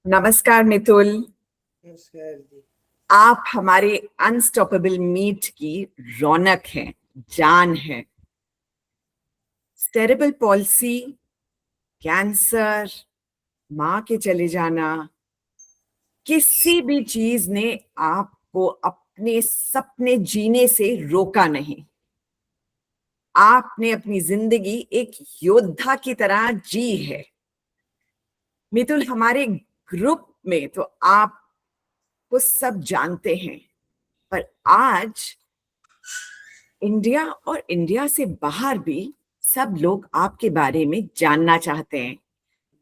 नमस्कार मितुल। नमस्कार जी। आप हमारे अनस्टॉपेबल मीट की रौनक हैं, जान है। सेरेब्रल पॉलिसी, कैंसर, माँ के चले जाना, किसी भी चीज ने आपको अपने सपने जीने से रोका नहीं। आपने अपनी जिंदगी एक योद्धा की तरह जी है। मितुल, हमारे ग्रुप में तो आपको सब जानते हैं, पर आज इंडिया और इंडिया से बाहर भी सब लोग आपके बारे में जानना चाहते हैं।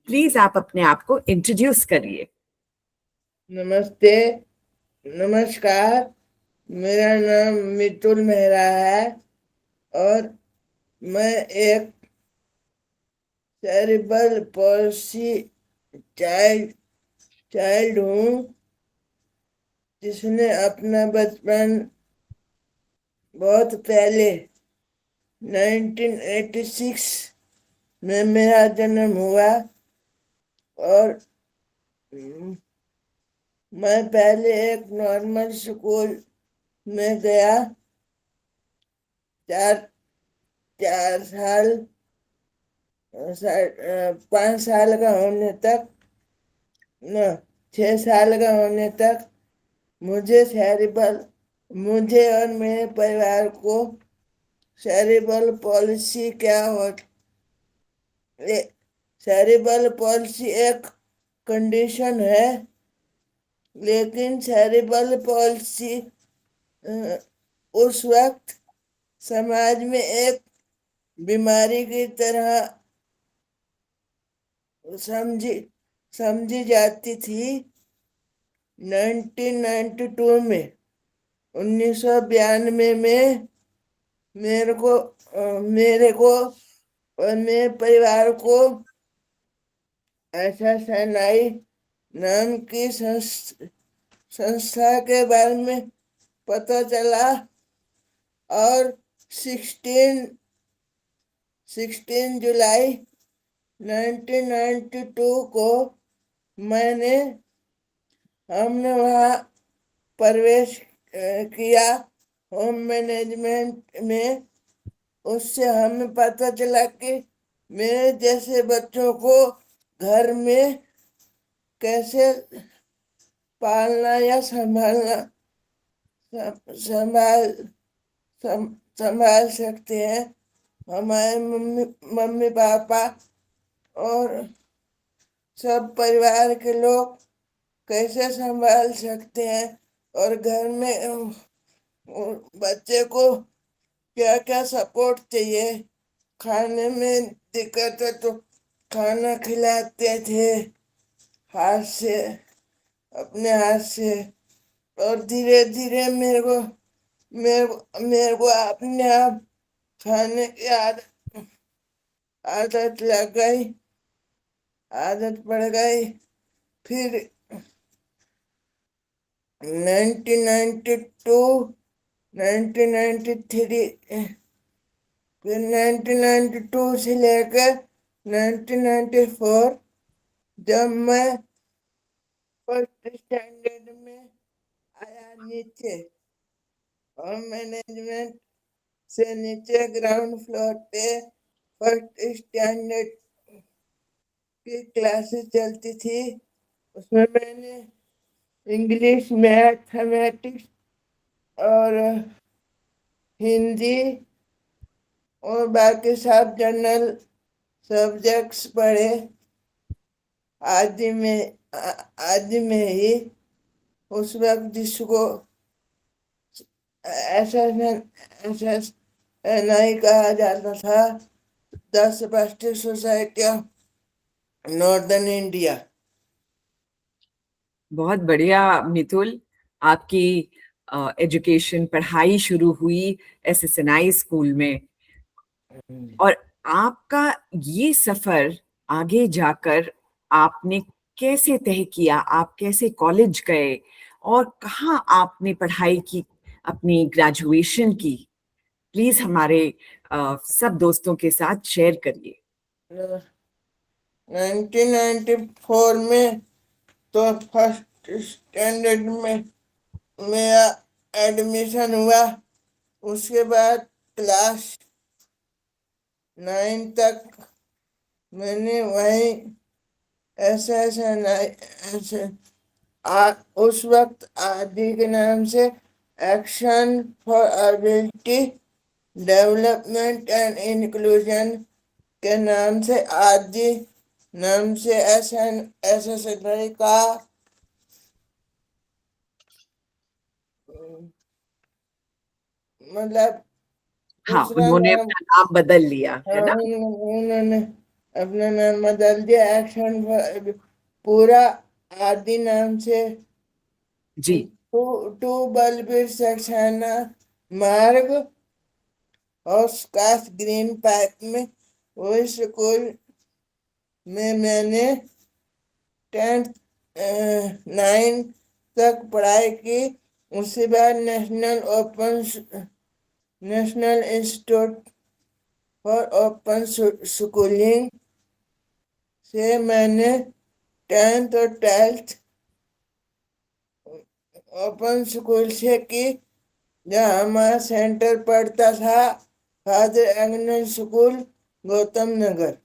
प्लीज आप अपने आप को इंट्रोड्यूस करिए। नमस्ते, नमस्कार। मेरा नाम मितुल मेहरा है और मैं एक सेरिब्रल पॉलिसी चाइल्ड चाइल्ड हूँ जिसने अपना बचपन बहुत पहले 1986 में मेरा जन्म हुआ और मैं पहले एक नॉर्मल स्कूल में गया। चार चार साल 5 साल का होने तक न 6 साल का होने तक मुझे और मेरे परिवार को सेरिब्रल पॉलिसी सेरिब्रल पॉलिसी एक कंडीशन है, लेकिन सेरिब्रल पॉलिसी उस वक्त समाज में एक बीमारी की तरह समझी समझी जाती थी। 1992 में 1992 में मेरे को और मेरे परिवार को ऐसा सेनाई नाम की संस्था के बारे में पता चला और 16 जुलाई 1992 को हमने वहाँ प्रवेश किया होम मैनेजमेंट में। उससे हमें पता चला कि मेरे जैसे बच्चों को घर में कैसे पालना या संभाल संभाल सकते हैं। हमारे मम्मी पापा और सब परिवार के लोग कैसे संभाल सकते हैं और घर में बच्चे को क्या क्या सपोर्ट चाहिए। खाने में दिक्कत है तो खाना खिलाते थे अपने हाथ से। और धीरे धीरे मेरे को अपने आप खाने की आदत लग गई, आदत पड़ गई। फिर 1992 1993 फिर 1992 से लेकर 1994 जब मैं फर्स्ट स्टैंडर्ड में आया नीचे और मैनेजमेंट से नीचे ग्राउंड फ्लोर पे फर्स्ट स्टैंडर्ड की क्लासेस चलती थी। उसमें मैंने इंग्लिश, मैथमेटिक्स और हिंदी और बाकी सब जनरल सब्जेक्ट्स पढ़े। आदि में ही उस वक्त जिसको ऐसा नहीं कहा जाता था, 10 राष्ट्रीय सोसाइटी ऑफ नॉर्दर्न इंडिया। बहुत बढ़िया मितुल। आपकी एजुकेशन, पढ़ाई शुरू हुई एसएसएनआई स्कूल में, और आपका ये सफर आगे जाकर आपने कैसे तय किया? आप कैसे कॉलेज गए और कहाँ आपने पढ़ाई की, अपनी ग्रेजुएशन की? प्लीज हमारे सब दोस्तों के साथ शेयर करिए। 1994 में तो फर्स्ट स्टैंडर्ड में मेरा एडमिशन हुआ। उसके बाद क्लास 9 तक मैंने वहीं ऐसे ऐसे उस वक्त आदि के नाम से action for ability development and inclusion के नाम से आदि नाम से SSNI का मतलब हाँ, दूसरा उन्होंने नाम। अपना नाम बदल लिया है हाँ, ना। उन्होंने अपना नाम बदल दिया एक्शन फॉर पूरा आदि नाम से जी टू टू बलबीर सक्सेना मार्ग और स्कॉट ग्रीन पार्क में वो स्कूल में मैंने 10th 9 तक पढ़ाई की। उसके बाद national institute for open schooling से मैंने 10th और 12th ओपन स्कूल से की, जहाँ हमारा सेंटर पड़ता था father Agnel school, Gautam Nagar.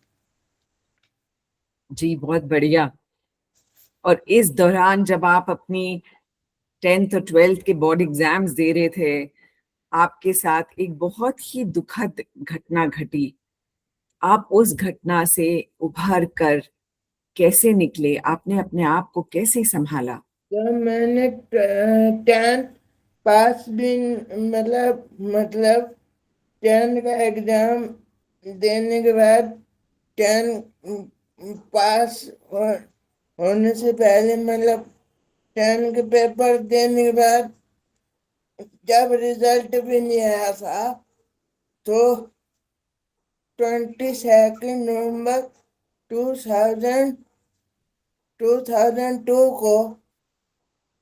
जी, बहुत बढ़िया। और इस दौरान जब आप अपनी 10th और 12th के बोर्ड एग्जाम्स दे रहे थे, आपके साथ एक बहुत ही दुखद घटना घटी। आप उस घटना से उभर कर कैसे निकले? आपने अपने आप को कैसे संभाला? जब मैंने 10th पास भी मतलब 10th का एग्जाम देने के बाद 10 पास होने से पहले मतलब 10 के पेपर देने के बाद जब रिजल्ट भी नहीं आया था, तो 22 नवंबर 2002 को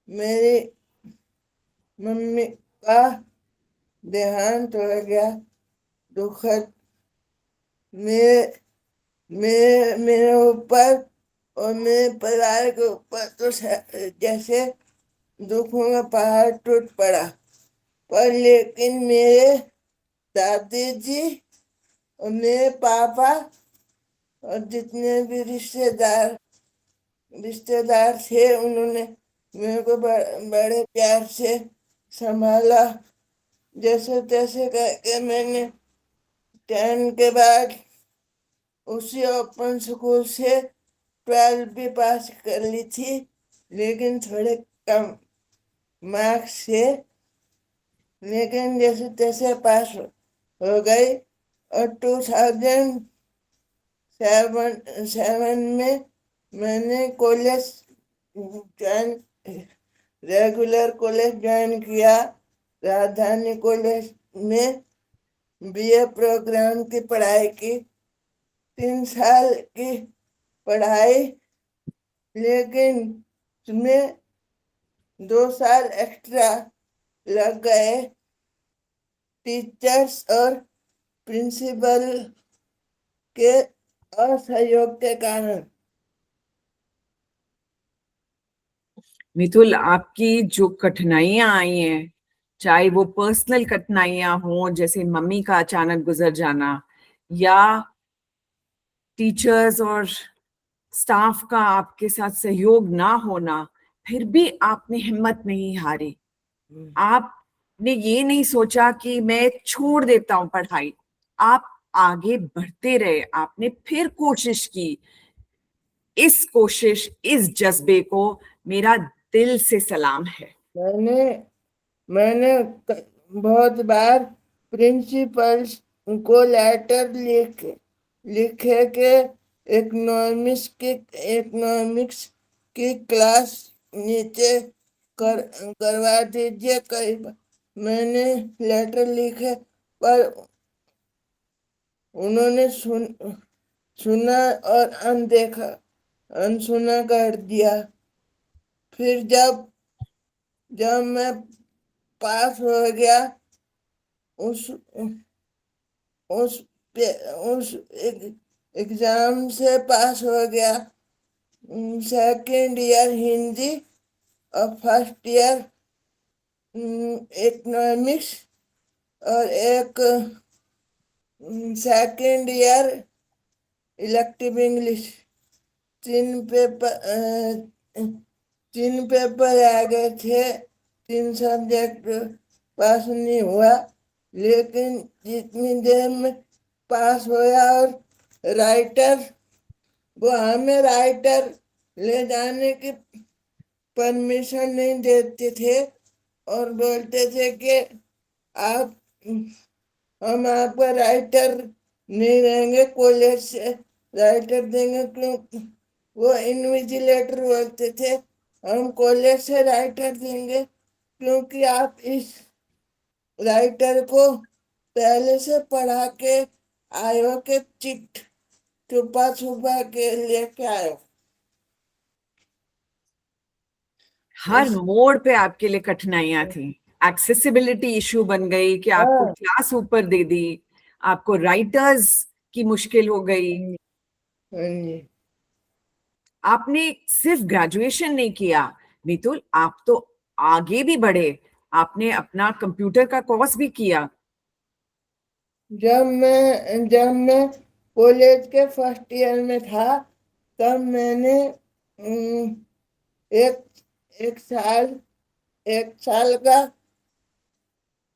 मेरी मम्मी का देहांत हो गया। दुखद मेरे मेरे ऊपर और मेरे परिवार के ऊपर तो जैसे दुखों का पहाड़ टूट पड़ा। पर लेकिन मेरे दादी जी और मेरे पापा और जितने भी रिश्तेदार थे, उन्होंने मेरे को बड़े प्यार से संभाला। जैसे तैसे करके मैंने 10 के बाद उसी ओपन स्कूल से 12 भी पास कर ली थी, लेकिन थोड़े कम मार्क्स से। लेकिन जैसे तैसे पास हो गई। और 2007 में मैंने college join regular college join किया, राजधानी कॉलेज में BA प्रोग्राम की पढ़ाई की। 3 साल की पढ़ाई, लेकिन उसमें 2 साल एक्स्ट्रा लग गए टीचर्स और प्रिंसिपल के असहयोग के कारण। मितुल, आपकी जो कठिनाइयां आई हैं, चाहे वो पर्सनल कठिनाइयां हों जैसे मम्मी का अचानक गुजर जाना, या टीचर्स और स्टाफ का आपके साथ सहयोग ना होना, फिर भी आपने हिम्मत नहीं हारी। आपने ये नहीं सोचा कि मैं छोड़ देता हूं पढ़ाई। आप आगे बढ़ते रहे, आपने फिर कोशिश की। इस कोशिश, इस जज्बे को मेरा दिल से सलाम है। मैंने मैंने बहुत बार प्रिंसिपल्स को लेटर लिखे के इकोनॉमिक्स की क्लास नीचे करवा दीजिए। कई बार मैंने लेटर लिखे, पर उन्होंने सुना और अनसुना कर दिया। फिर जब मैं पास हो गया, उस उस उस एग्जाम से पास हो गया, सेकेंड ईयर हिंदी और फर्स्ट ईयर इकोनॉमिक्स, और एक सेकेंड ईयर इलेक्टिव इंग्लिश। तीन पेपर तीन पेपर आ गए थे, तीन सब्जेक्ट पास नहीं हुआ, लेकिन जितनी देर में पास होया। और राइटर, वो हमें राइटर ले जाने की परमिशन नहीं देते थे और बोलते थे कि आप हम आपका राइटर नहीं रहेंगे, कॉलेज से राइटर देंगे। क्यों? वो इन्विजिलेटर बोलते थे हम कॉलेज से राइटर देंगे क्योंकि आप इस राइटर को पहले से पढ़ा के आयो के चिट छुपा छुपा के लेके आयो। हर इस मोड़ पे आपके लिए कठिनाइयां थी। एक्सेसिबिलिटी इशू बन गई कि आपको हाँ, क्लास ऊपर दे दी, आपको राइटर्स की मुश्किल हो गई। हाँ जी। आपने सिर्फ ग्रेजुएशन नहीं किया मितुल, आप तो आगे भी बढ़े। आपने अपना कंप्यूटर का कोर्स भी किया। जब मैं कॉलेज के फर्स्ट ईयर में था, तब मैंने एक एक साल एक साल का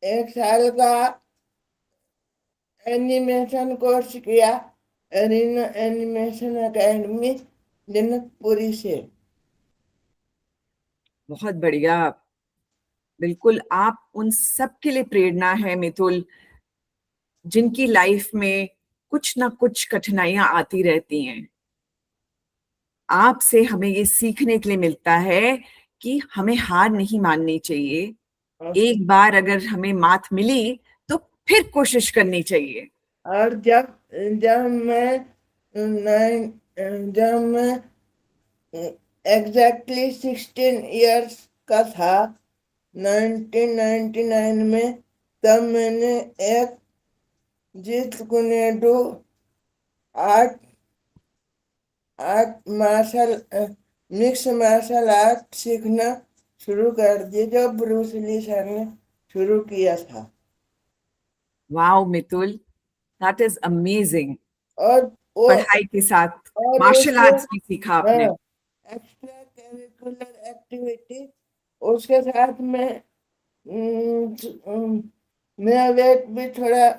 एक साल का एनिमेशन कोर्स किया, एरिना एनिमेशन एकेडमी, जनकपुरी से। बहुत बढ़िया। बिल्कुल, आप उन सब के लिए प्रेरणा है मितुल, जिनकी लाइफ में कुछ ना कुछ कठिनाइयां आती रहती हैं। आपसे हमें ये सीखने के लिए मिलता है कि हमें हार नहीं माननी चाहिए। एक बार अगर हमें मात मिली तो फिर कोशिश करनी चाहिए। और जब मैं जब मैं एग्जैक्टली 16 इयर्स का था, 1999 में, तब मैंने एक Jeet Kune Do art art martial mix martial art सीखना शुरू कर दिया, जो ब्रूस ली सर ने शुरू किया था। Wow Mitul, that is amazing. और वो पढ़ाई के साथ और मार्शल उसके आर्ट्स भी सीखा हाँ, आपने। एक्स्ट्रा करिकुलर एक्टिविटी, उसके साथ में मेरा वेट भी थोड़ा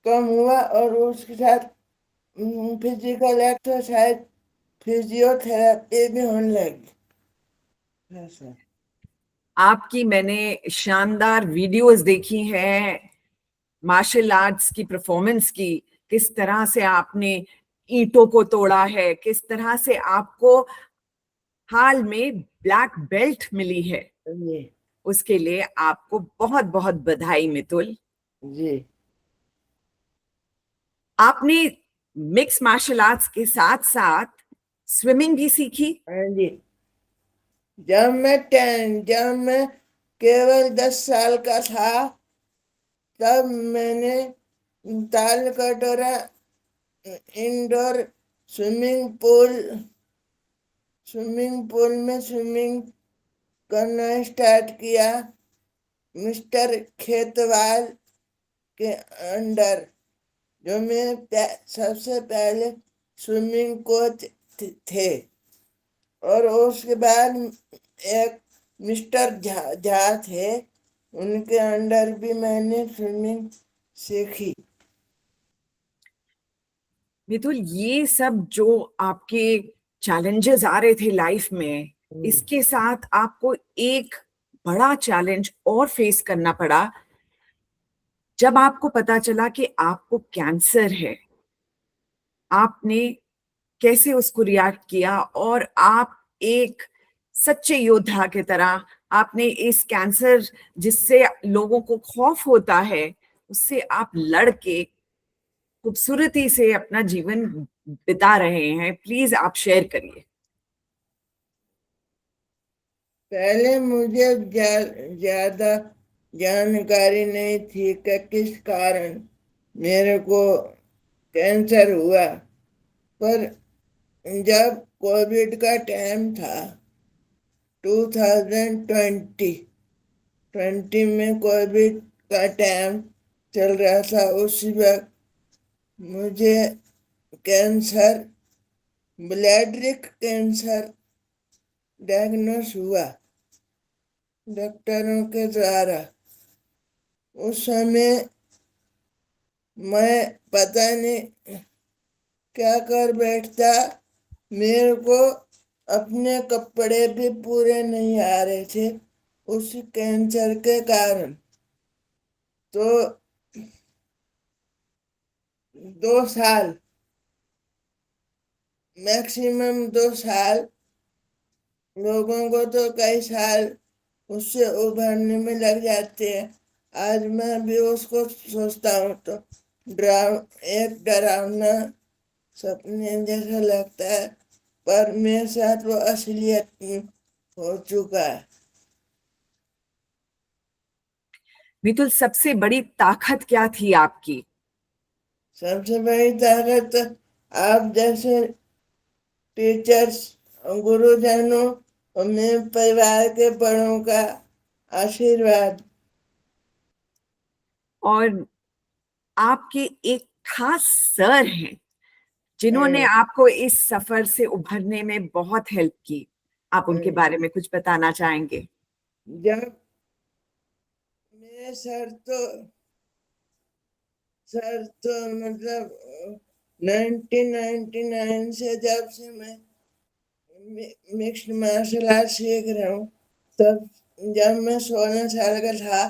कम हुआ, और उसके साथ फिजिकल एक्सरसाइज, फिजियोथेरेपी भी होने लगी। ऐसा। आपकी मैंने शानदार वीडियोस देखी हैं मार्शल आर्ट्स की परफॉर्मेंस की। किस तरह से आपने ईंटों को तोड़ा है, किस तरह से आपको हाल में ब्लैक बेल्ट मिली है। जी। उसके लिए आपको बहुत बहुत बधाई मितुल। जी। आपने मिक्स मार्शल आर्ट्स के साथ साथ स्विमिंग भी सीखी। हाँ जी। जब मैं केवल 10 साल का था, तब मैंने ताल कटोरा indoor swimming pool swimming pool में स्विमिंग करना स्टार्ट किया, मिस्टर खेतवाल के अंडर, जो मेरे सबसे पहले स्विमिंग कोच थे। और उसके बाद एक मिस्टर झा थे, उनके अंडर भी मैंने स्विमिंग सीखी। मितुल, ये सब जो आपके चैलेंजेस आ रहे थे लाइफ में, इसके साथ आपको एक बड़ा चैलेंज और फेस करना पड़ा जब आपको पता चला कि आपको कैंसर है। आपने कैसे उसको रिएक्ट किया, और आप एक सच्चे योद्धा की तरह आपने इस कैंसर, जिससे लोगों को खौफ होता है, उससे आप लड़ के खूबसूरती से अपना जीवन बिता रहे हैं। प्लीज आप शेयर करिए। पहले मुझे ज्यादा जानकारी नहीं थी कि किस कारण मेरे को कैंसर हुआ, पर जब कोविड का टाइम था 2020 में कोविड का टाइम चल रहा था, उसी वक्त मुझे कैंसर, ब्लैडरिक कैंसर डायग्नोस हुआ डॉक्टरों के द्वारा। उस समय मैं पता नहीं क्या कर बैठता, मेरे को अपने कपड़े भी पूरे नहीं आ रहे थे उस कैंसर के कारण। तो 2 साल, मैक्सिमम 2 साल, लोगों को तो कई साल उससे उभरने में लग जाते हैं। आज मैं भी उसको सोचता हूँ तो एक डरावना सपने जैसा लगता है, पर मेरे साथ वो असलियत में हो चुका है। मितुल, सबसे बड़ी ताकत क्या थी आपकी? सबसे बड़ी ताकत आप जैसे टीचर्स, गुरुजनों और मेरे परिवार के बड़ों का आशीर्वाद। और आपके एक खास सर हैं जिन्होंने हम्म, आपको इस सफर से उभरने में बहुत हेल्प की। आप उनके हम्म। बारे में कुछ बताना चाहेंगे? जब मेरे सर तो मतलब 1999 से, जब से मैं मिक्स्ड मार्शल आर्ट सीख रहा हूँ, तब जब मैं 16 साल का था,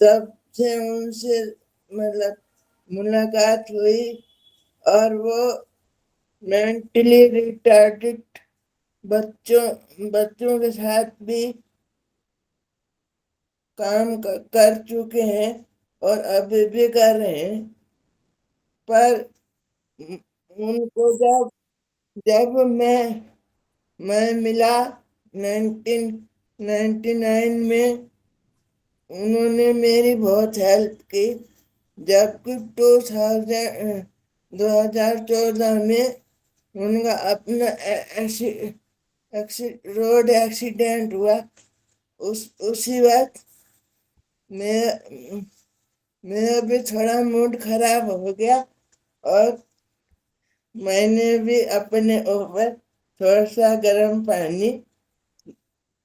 तब से उनसे मतलब मुलाकात हुई। और वो मेंटली रिटार्डेड बच्चों बच्चों के साथ भी काम कर चुके हैं और अभी भी कर रहे हैं। पर उनको जब जब मैं मिला 1999 में, उन्होंने मेरी बहुत हेल्प की। जबकि 2014 में उनका अपना रोड एक्सीडेंट हुआ। उसी वक्त मैं मेरा भी थोड़ा मूड खराब हो गया, और मैंने भी अपने ऊपर थोड़ा सा गर्म पानी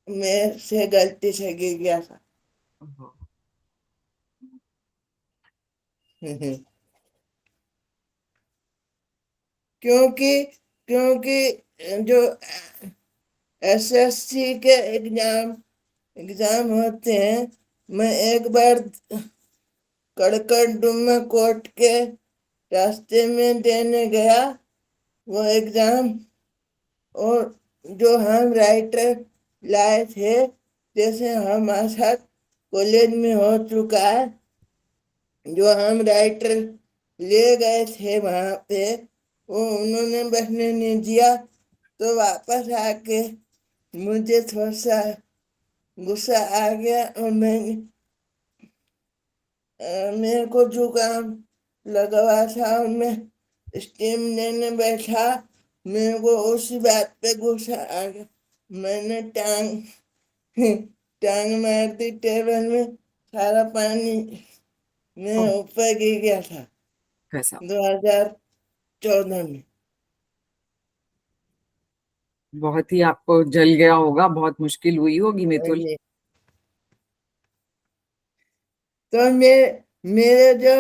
में से गलती से गिर गया था। क्योंकि क्योंकि जो एसएससी के एग्जाम होते हैं, मैं एक बार कड़कड़डुमा कोर्ट के रास्ते में देने गया वो एग्जाम। और जो हम राइटर लाए थे, जैसे हमारे साथ कॉलेज में हो चुका है, जो हम राइटर ले गए थे वहां पे, वो उन्होंने बैठने नहीं दिया। तो वापस आके मुझे थोड़ा सा गुस्सा आ गया, और मेरे को जुकाम लगा हुआ था और मैं स्टीम लेने बैठा। मेरे को उसी बात पे गुस्सा आ गया, मैंने टांग टांग मार दी टेबल में, सारा पानी ओह, मेरे ऊपर गिर गया था कैसा? 2014 में। बहुत ही आपको जल गया होगा, बहुत मुश्किल हुई होगी हाँ मितुल। जी। तो मेरे जो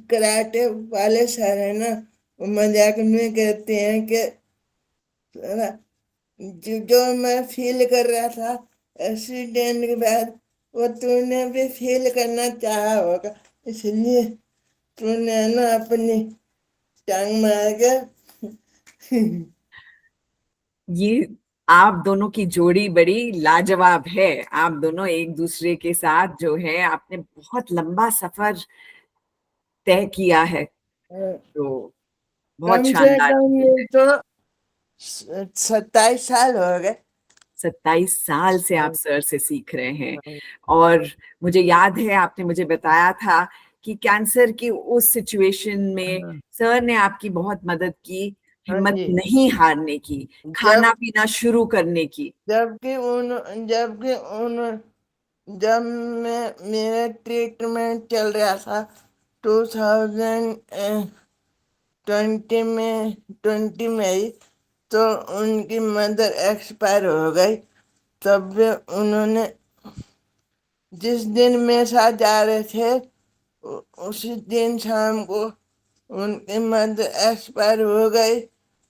कराटे वाले सर है ना, वो मजाक में कहते हैं कि जो मैं फील कर रहा था एक्सीडेंट के बाद, वो तूने भी फील करना चाहा होगा, इसलिए तूने ना अपनी टांग मार के ये आप दोनों की जोड़ी बड़ी लाजवाब है। आप दोनों एक दूसरे के साथ जो है आपने बहुत लंबा सफर तय किया है, तो बहुत कम से शानदार कम चीज ये है। तो 27 साल हो गए। 27 साल से आप सर से सीख रहे हैं। और मुझे याद है आपने मुझे बताया था कि कैंसर की उस सिचुएशन में सर ने आपकी बहुत मदद की। हाँ हिम्मत जी। नहीं हारने की, जब खाना पीना शुरू करने की। जबकि उन जब मैं मेरा ट्रीटमेंट चल रहा था 2020 में ही, तो उनकी मदर एक्सपायर हो गई। तब भी उन्होंने, जिस दिन मेरे साथ जा रहे थे उसी दिन शाम को उनकी मदर एक्सपायर हो गई,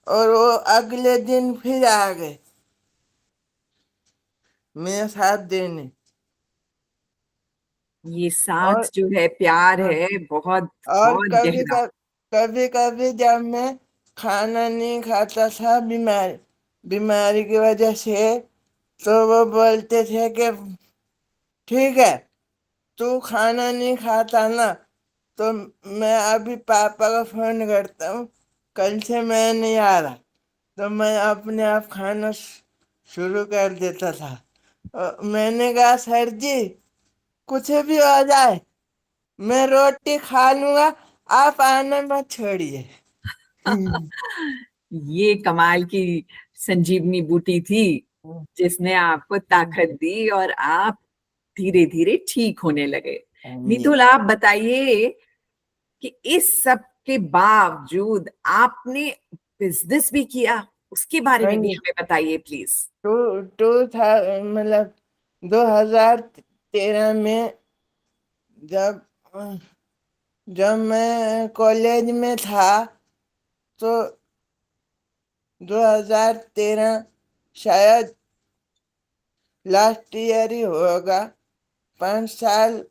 और वो अगले दिन फिर आ गए मेरे साथ देने। ये साथ और जो है, प्यार हाँ, है, बहुत और बहुत कभी गहरा। कभी कभी कभी जब मैं खाना नहीं खाता था, बीमारी की वजह से, तो वो बोलते थे कि ठीक है, तू खाना नहीं खाता ना, तो मैं अभी पापा को फोन करता हूँ, कल से मैं नहीं आ रहा। तो मैं अपने आप खाना शुरू कर देता था। मैंने कहा, सर जी, कुछ भी हो जाए, मैं रोटी खा लूंगा, आप आना मत छोड़िए। ये कमाल की संजीवनी बूटी थी, जिसने आपको ताकत दी और आप धीरे धीरे ठीक होने लगे। हाँ जी। मितुल, आप बताइए कि इस सब के बावजूद आपने बिजनेस भी किया, उसके बारे हाँ में भी जी। हमें बताइए प्लीज। टू टू था, मतलब 2013 में, जब जब मैं कॉलेज में था, तो 2013 शायद लास्ट ईयर ही होगा, 5 साल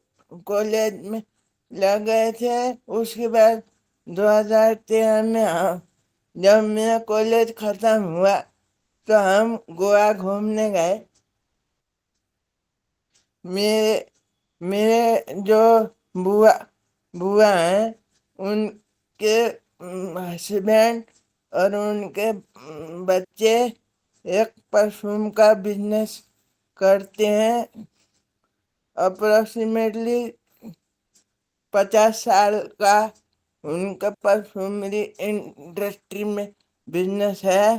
कॉलेज में लग गए थे। उसके बाद 2013 में जब मेरा कॉलेज खत्म हुआ, तो हम गोवा घूमने गए। मेरे मेरे जो बुआ बुआ हैं, उनके हस्बैंड और उनके बच्चे एक परफ्यूम का बिजनेस करते हैं। अप्रोक्सीमेटली 50 साल का उनका परफ्यूमरी इंडस्ट्री में बिजनेस है।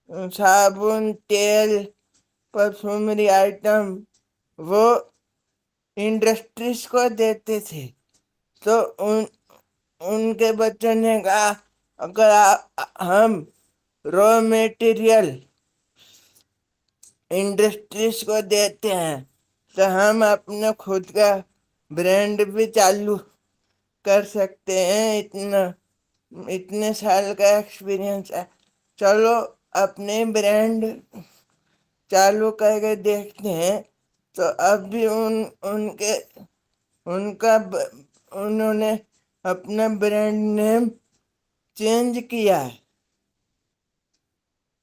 साबुन, तेल, परफ्यूमरी आइटम वो इंडस्ट्रीज को देते थे। तो उनके बच्चों ने कहा, अगर हम रॉ मटेरियल इंडस्ट्रीज को देते हैं, तो हम अपना खुद का ब्रांड भी चालू कर सकते हैं। इतने साल का एक्सपीरियंस है, चलो अपने ब्रांड चालू करके देखते हैं। तो अब भी उनके उनका उन्होंने अपना ब्रांड नेम चेंज किया है।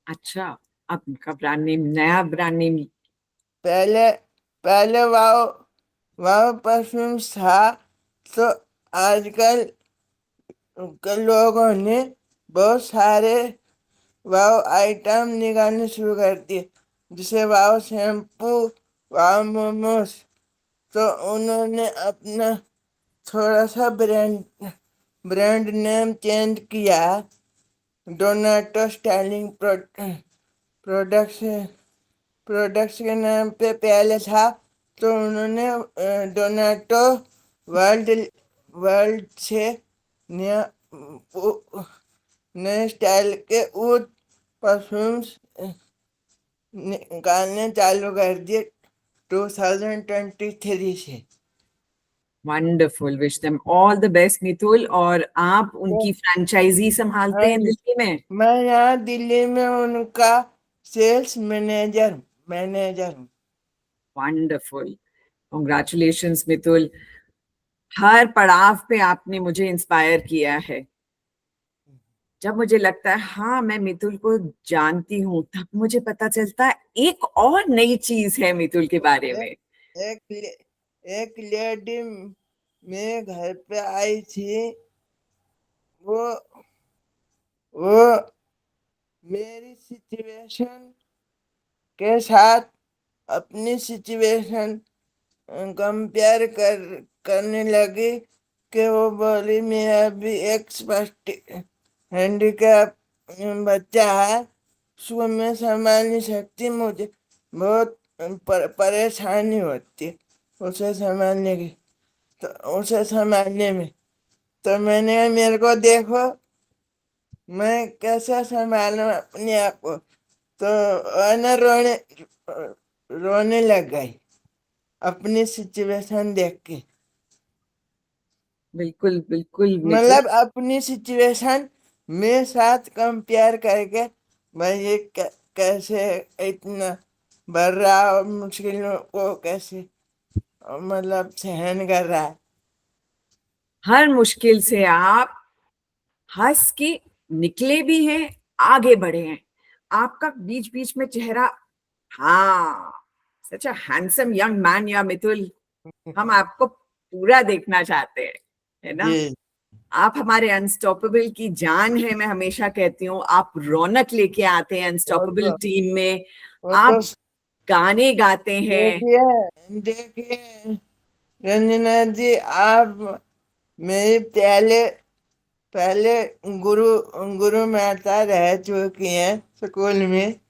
अच्छा, अब उनका ब्रांड नेम, नया ब्रांड नेम। पहले पहले वाओ वाओ परफ्यूम्स था, तो आजकल के लोगों ने बहुत सारे वाओ आइटम निकालने शुरू कर दिए, जैसे वाओ शैम्पू, वाओ मोमोस। तो उन्होंने अपना थोड़ा सा ब्रांड नेम चेंज किया, डोनाटो स्टाइलिंग प्रोडक्ट्स प्रोडक्ट्स के नाम पे पहले था। तो उन्होंने डोनाटो वर्ल्ड वर्ल्ड से नया नए स्टाइल के वुड परफ्यूम्स निकालने चालू कर दिए 2023 से। Wonderful, wish them all the best Mitul. और आप तो उनकी फ्रेंचाइजी हाँ संभालते हैं जी, दिल्ली में? मैं यहाँ दिल्ली में उनका सेल्स मैनेजर हूँ। Wonderful, congratulations Mitul. हर पड़ाव पे आपने मुझे इंस्पायर किया है। जब मुझे लगता है हाँ मैं मितुल को जानती हूँ, तब मुझे पता चलता है एक और नई चीज है मितुल के बारे एक में। एक एक लेडी मेरे घर पे आई थी। वो वो मेरी सिचुएशन के साथ अपनी सिचुएशन कंपेयर करने लगी, कि वो बोली, मेरा भी एक हैंडीकैप बच्चा है, उसको मैं संभाल नहीं सकती, मुझे बहुत परेशानी होती है उसे संभालने की, तो उसे संभालने में। तो मैंने कहा, मेरे को देखो मैं कैसे संभालूं अपने आप को। तो अना रोने लग गई अपनी सिचुएशन देख के। बिल्कुल बिल्कुल मितुल। मतलब अपनी सिचुएशन मेरे साथ कंपेयर करके, भाई ये कैसे इतना बढ़ रहा और मुश्किलों को कैसे मतलब सहन कर रहा है। हर मुश्किल से आप हंस के निकले भी हैं, आगे बढ़े हैं। आपका बीच बीच में चेहरा, हाँ, सच अ हैंडसम यंग मैन या मितुल। हम आपको पूरा देखना चाहते हैं, है ना। जी। आप हमारे अनस्टॉपेबल की जान है, मैं हमेशा कहती हूँ। आप रौनक लेके आते हैं वो अनस्टॉपेबल तो टीम में। वो तो आप गाने गाते हैं। देखिए देखिए रंजना जी, आप मेरी पहले पहले गुरु गुरु माता रह चुकी हैं स्कूल में।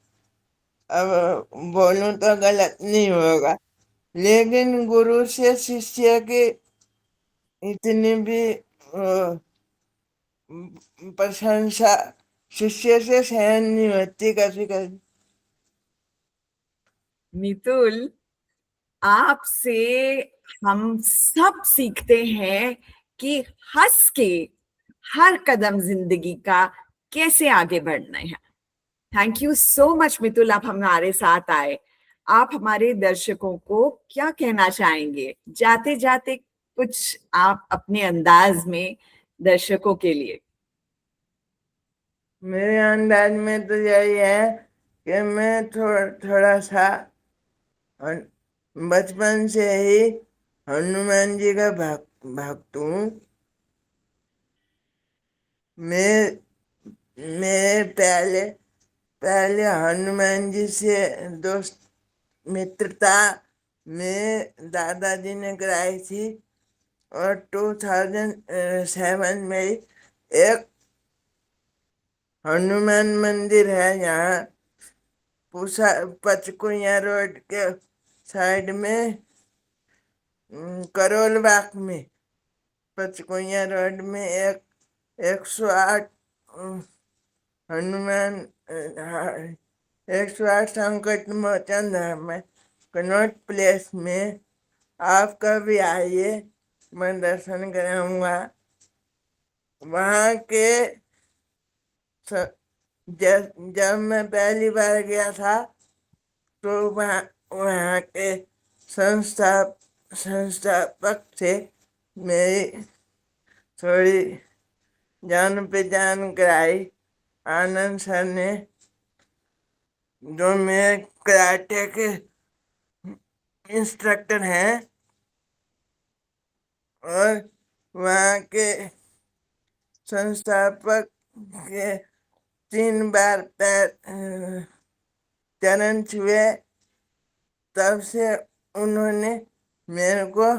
अब बोलूं तो गलत नहीं होगा, लेकिन गुरु से शिष्य की इतनी भी प्रशंसा शिष्य से सहन नहीं होती कभी कभी। मितुल, आपसे हम सब सीखते हैं कि हंस के हर कदम जिंदगी का कैसे आगे बढ़ना है। Thank you so much Mitul, आप हमारे साथ आए। आप हमारे दर्शकों को क्या कहना चाहेंगे जाते जाते, कुछ आप अपने अंदाज में दर्शकों के लिए। मेरे अंदाज में तो यही है कि मैं थोड़ा सा बचपन से ही हनुमान जी का भक्त हूँ। मैं मैं पहले पहले हनुमान जी से दोस्त मित्रता में दादाजी ने कराई थी। और 2007 में ही एक हनुमान मंदिर है यहाँ पूसा पचकुया रोड के साइड में, करोल बाग में। पचकुया रोड में एक 108 हनुमान 108 संकट मोचन धाम है, कनॉट प्लेस में। आप कभी आइए, मैं दर्शन कराऊंगा वहाँ के। जब मैं पहली बार गया था तो वहाँ वहाँ के संस्था संस्थापक थे मेरी थोड़ी जान पहचान कराई, आनंद सर ने, जो मेरे कराटे के इंस्ट्रक्टर हैं। और वहाँ के संस्थापक के 3 बार पैर चरण छुए, तब से उन्होंने मेरे को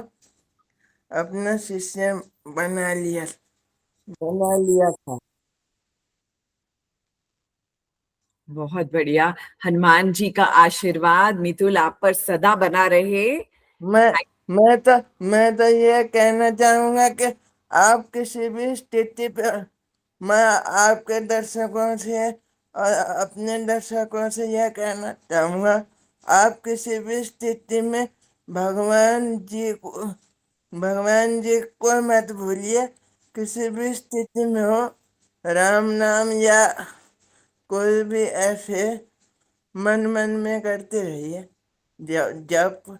अपना शिष्य बना लिया था। बहुत बढ़िया। हनुमान जी का आशीर्वाद मितुल आप पर सदा बना रहे। मैं मैं तो ये कहना चाहूंगा कि आप किसी भी स्थिति पे, मैं आपके दर्शकों से और अपने दर्शकों से यह कहना चाहूंगा, आप किसी भी स्थिति में भगवान जी को मत भूलिए। किसी भी स्थिति में हो, राम नाम या कोई भी ऐसे मन मन में करते रहिए जब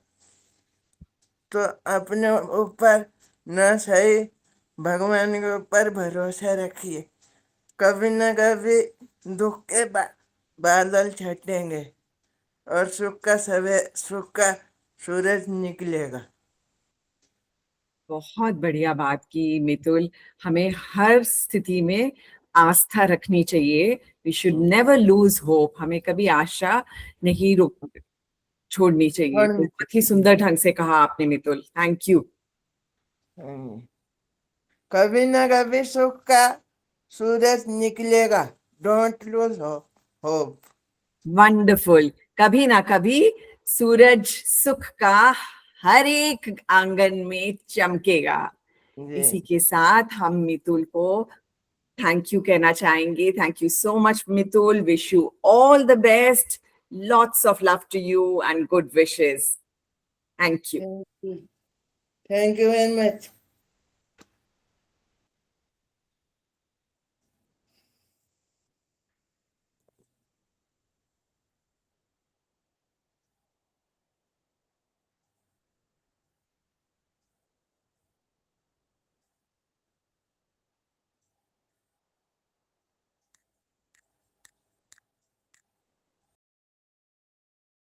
तो अपने ऊपर न सही, भगवान के ऊपर भरोसा रखिए। कभी न कभी दुख के बादल छटेंगे और सुख का सूरज निकलेगा। बहुत बढ़िया बात की मितुल। हमें हर स्थिति में आस्था रखनी चाहिए। We should never lose hope. हमें कभी आशा नहीं रोक छोड़नी चाहिए। और बहुत ही सुंदर ढंग से कहा आपने मितुल, थैंक यू। कभी न कभी सुख का सूरज निकलेगा. Don't lose hope. वंडरफुल. कभी ना कभी सूरज सुख का हर एक आंगन में चमकेगा. इसी के साथ हम मितुल को थैंक यू कहना चाहेंगे. Thank you so much Mitul. Wish you all the best. Lots of love to you and good wishes. Thank you. Thank you very much.